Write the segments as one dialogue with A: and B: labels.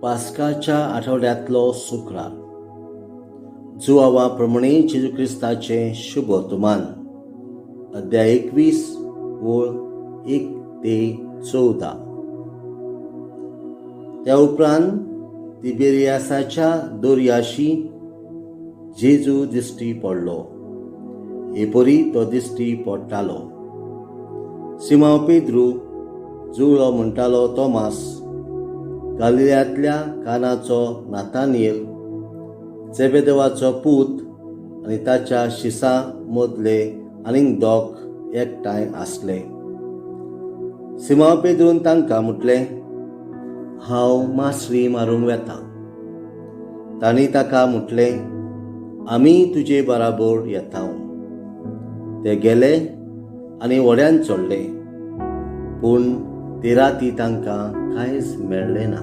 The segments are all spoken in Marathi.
A: पास्काच्या आठवड्यांतलो शुक्रार. जुआवा प्रमाणे जेजू क्रिस्ताचे शुभ वर्तमान. अध्याय 21 ओळ 1 ते 14. त्या उपरांत तिबेरियासाच्या दर्याशी जेजू दिश्टी पडलो. एपरी तो दिश्टी पडटालो. सिमोन पेद्रू, जुळो म्हणटालो तोमास, गालिल्यांतल्या कानाचो नातानिएल, जेबेदेवाचो पूत आनी ताच्या शिसां मदले आनीक दोग एकठांय आसले. सिमोन पेद्रून तांकां म्हटलें, हांव मासळी मारूंक वेतां. तांणी ताका म्हटलें, आमी तुजे बराबर येतां. ते गेले आनी व्हड्यान चडले, पूण ते राती तांकां कांयच मेळ्ळें ना.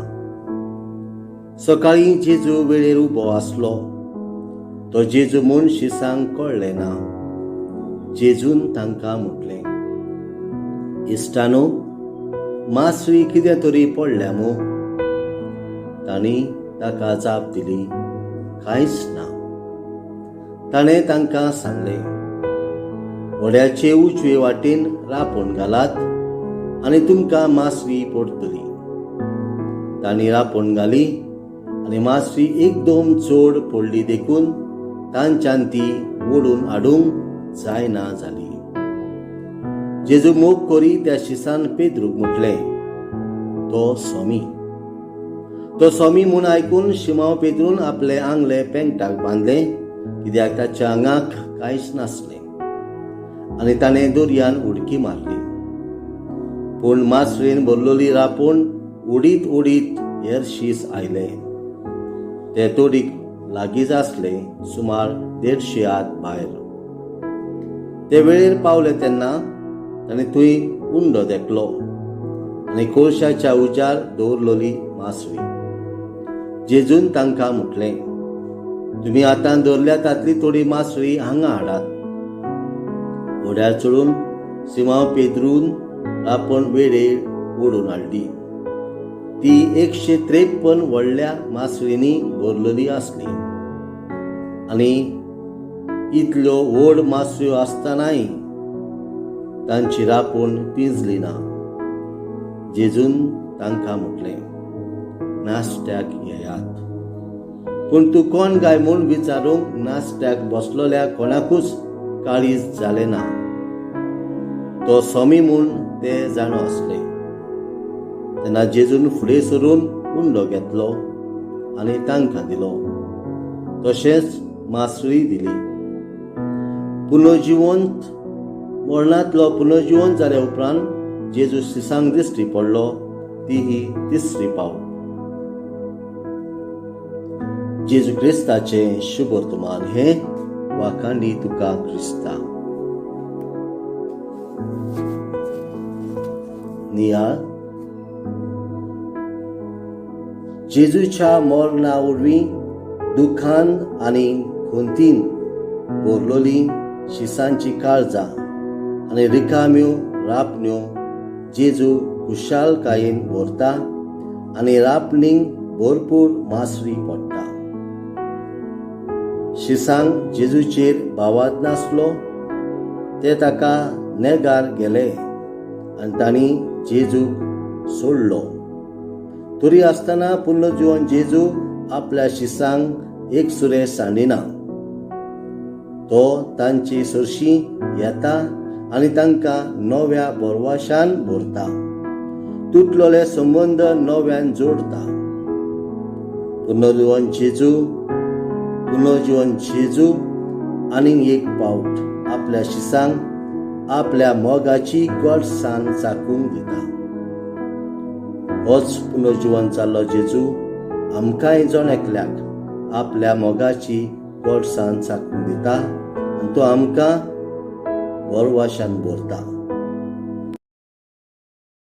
A: सकाळीं जेजू वेळेर उबो आसलो. तो जेजू म्हूण शिसांक कळ्ळें ना. जेजून तांकां म्हटलें, इश्टांनो, मासळी कितें तरी पडल्या मू? तांणी ताका जाप दिली, कांयच ना. ताणें तांकां सांगलें, व्हड्याचे उजवे वाटेन रांपोण घालात आनी तुमकां मासळी पडटली. तांणी रांपोण घाली आनी मासळी एकदम चड पडली देखून तांच्यान ती ओडून हाडूंक जायना जाली. जेजू मोग करी त्या शिसान पेद्रूक म्हटलें, तो सोमी. तो सोमी म्हूण आयकून शिमोन पेद्रून आपले आंगले पेंगटाक बांदलें, कित्याक ताच्या आंगाक कांयच नासलें, आनी ताणें दर्यान उडकी मारली. पूण मासळेन भरलोली रांपोण उडीत उडीत हेर शीस आयले. ते तोडीक लागींच आसले, सुमार 150 हात भायर. ते वेळेर पावले तेन्ना ताणें थंय उंडो देखलो आनी कोळशाच्या उजार दवरलोली मासळी. जेजून तांकां म्हटलें, तुमी आतां दवरल्या तातली थोडी मासळी हांगा हाडात. व्हड्यार चडून सिमोन पेद्रून रांपोण वेळेर ओडून हाडली. ती 153 व्हडल्या मासळींनी भरलेली आसली, आनी इतल्यो व्हड मासळ्यो आसतनाय तांची रांपोण पिंजली ना. जेजून तांकां म्हटलें, नाश्त्याक येयात. पूण तूं कोण काय म्हूण विचारूंक नाश्त्याक बसलोल्या कोणाकूच काळीज जालें ना. तो सोमी म्हूण ते जाणो आसले. तेन्ना जेजून फुडें सरून उंडो घेतलो आनी तांकां दिलो. तशेंच मासळी दिली. पुनर्जिवंत मरणांतलो पुनर्जिवंत जाल्या उपरांत जेजू शिसांक दिश्टी पडलो. ती ही तिसरी पावट. जेजू क्रिस्ताचे शुभ वर्तमान. हे वाखांडी तुका क्रिस्ता. नियाळ. जेजूच्या मरणा वरवीं दुखान आनी खोंतीन भरलोली शिसांची काळजां आनी रिकाम्यो रापण्यो जेजू खुशालकायेन भरता आनी रापणीक भरपूर मासळी पडटा. शिसांक जेजूचेर बावाद नासलो. ते ताका नेगार गेले आनी तांणी जेजूक सोडलो. तरी आसतना पुनर्जिवन जेजू आपल्या शिसांक एकसुरे सांडिना. तो तांचे सरशी येता आनी तांकां नव्या बोरवाशान भरता. तुटलेले संबंद नव्यान जोडता. पुनर्जिवन जेजू आनीक एक पावट आपल्या शिसांक आपल्या मोगाची गोडसाण चाखूंक दिता. होच पुनर्जिवन जाल्लो जेजू आमकांय जण एकल्याक आपल्या मोगाची गोडसाण चाखूंक दिता आनी तो आमकां बोरवाशान भरता.